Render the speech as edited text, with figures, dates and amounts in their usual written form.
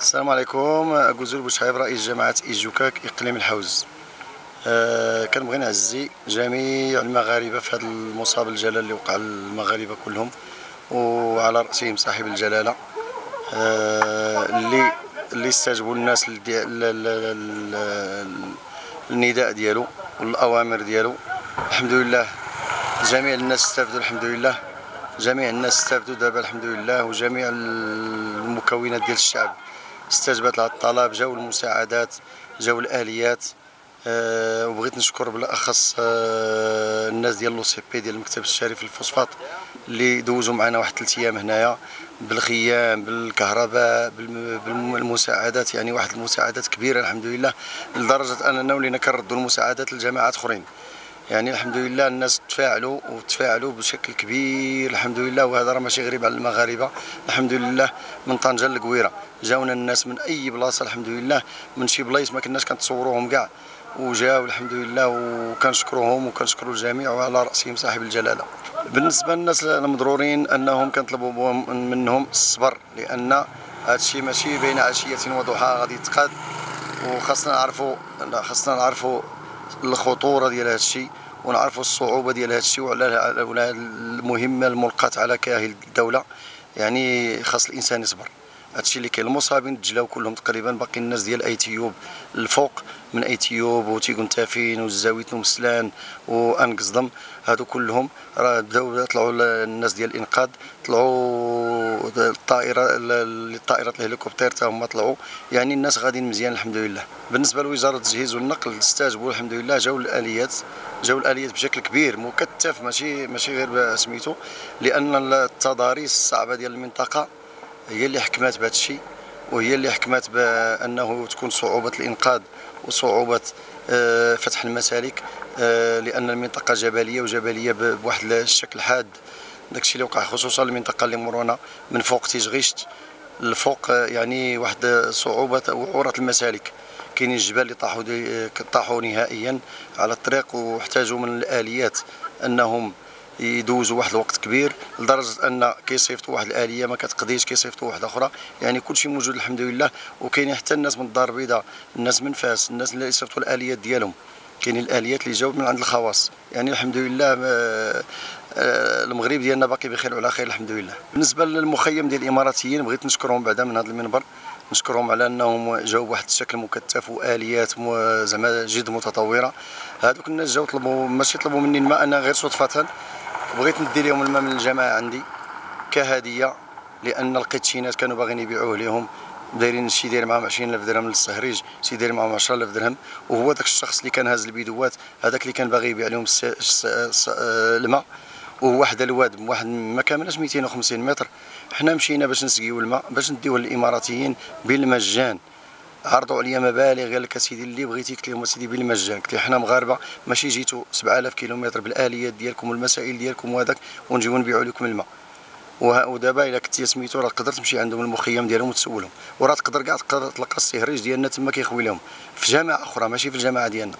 السلام عليكم. أكوزول بوشعيب رئيس جماعة إيجوكاك إقليم الحوز. كنبغي نعزي جميع المغاربة في هذا المصاب الجلل اللي وقع للمغاربة كلهم، وعلى رأسهم صاحب الجلالة اللي استجابوا الناس النداء ديالو والأوامر ديالو. الحمد لله جميع الناس استافدوا، الحمد لله جميع الناس استافدوا دابا الحمد لله، وجميع المكونات ديال الشعب استجابت لهذا الطلب. جاو المساعدات، جاو الآليات. وبغيت نشكر بالاخص الناس ديال لو سي بي ديال المكتب الشريف للفوسفات اللي دوزوا معنا واحد 3 ايام هنايا بالخيام بالكهرباء بالمساعدات، يعني واحد المساعدات كبيره الحمد لله، لدرجه اننا ولينا كنردوا المساعدات لجماعات اخرين. يعني الحمد لله الناس تفاعلوا بشكل كبير الحمد لله، وهذا راه ماشي غريب على المغاربه. الحمد لله من طنجه للقويره جاونا الناس من اي بلاصه، الحمد لله من شي بلايص ما كناش كنتصوروهم كاع، وجاو الحمد لله، وكنشكروهم وكنشكروا الجميع وعلى راسهم صاحب الجلاله. بالنسبه للناس المضرورين انهم كنطلبوا منهم الصبر، لان هذا الشيء ماشي بين عشيه وضحاها غادي يتقاد، وخاصنا نعرفوا الخطوره ديال هذا الشيء، ونعرفوا الصعوبه ديال هذا الشيء، وعلى المهمه الملقاه على كاهل الدوله. يعني خاص الانسان يصبر. هادشي اللي كاين. المصابين تجلاو كلهم تقريبا، باقي الناس ديال ايتيوب الفوق، من ايتيوب وتيكون تافين والزاويت ومسلان وانقصدم، هادو كلهم راه بداو طلعوا الناس ديال الانقاذ، طلعوا الطائره الهليكوبتر حتى هما طلعوا. يعني الناس غاديين مزيان الحمد لله. بالنسبه لوزاره التجهيز والنقل استجابوا الحمد لله، جاو الاليات بشكل كبير مكثف، ماشي غير سميتو، لان التضاريس الصعبه ديال المنطقه هي اللي حكمات بهذا الشيء، وهي اللي حكمات بانه تكون صعوبه الانقاذ وصعوبه فتح المسالك، لان المنطقه جبليه بواحد الشكل حاد. داكشي اللي وقع خصوصا المنطقه اللي مرونا من فوق تيجغيشت الفوق، يعني واحد صعوبه وعوره المسالك. كاينين الجبال اللي طاحوا نهائيا على الطريق، واحتاجوا من الاليات انهم يدوزوا واحد الوقت كبير، لدرجه ان كيصيفطوا واحد الاليه ما كتقضيش، كيصيفطوا واحده اخرى. يعني كلشي موجود الحمد لله. وكاين حتى الناس من الدار البيضاء، الناس من فاس، الناس اللي صيفطوا الاليات ديالهم، كاينين الاليات اللي جاوا من عند الخواص. يعني الحمد لله المغرب ديالنا باقي بخير وعلى خير الحمد لله. بالنسبه للمخيم ديال الاماراتيين بغيت نشكرهم بعدا من هذا المنبر، نشكرهم على انهم جاوا بواحد الشكل مكثف واليات زعما جد متطوره. هذوك الناس جاوا طلبوا، ماشي طلبوا مني الماء انا غير صدفه، بغيت ندي لهم الماء من الجماعه عندي كهديه، لان لقيت شي ناس كانوا باغيين يبيعوه لهم، دايرين شي داير معاهم 20,000 درهم للصهريج، شي داير معاهم 10,000 درهم. وهو داك الشخص اللي كان هاز البيدوات هذاك اللي كان باغي يبيع لهم الماء، وهو حدا الواد واحد ما كاملش 250 متر. حنا مشينا باش نسقيو الماء باش نديوه للاماراتيين بالمجان. عرضوا عليا مبالغ، قال لك اسيدي اللي بغيتي، قلت لهم اسيدي بالمجان. قلت حنا مغاربه ماشي جيتوا 7000 كيلومتر بالاليات ديالكم والمسائل ديالكم وهذاك ونجيو نبيعوا لكم الماء. ودابا الا كنتي سميتو راه تقدر تمشي عندهم المخيم ديالهم وتسولهم، وراه تقدر كاع تلقى السهريج ديالنا تما كيخوي لهم في جامعه اخرى ماشي في الجامعه ديالنا.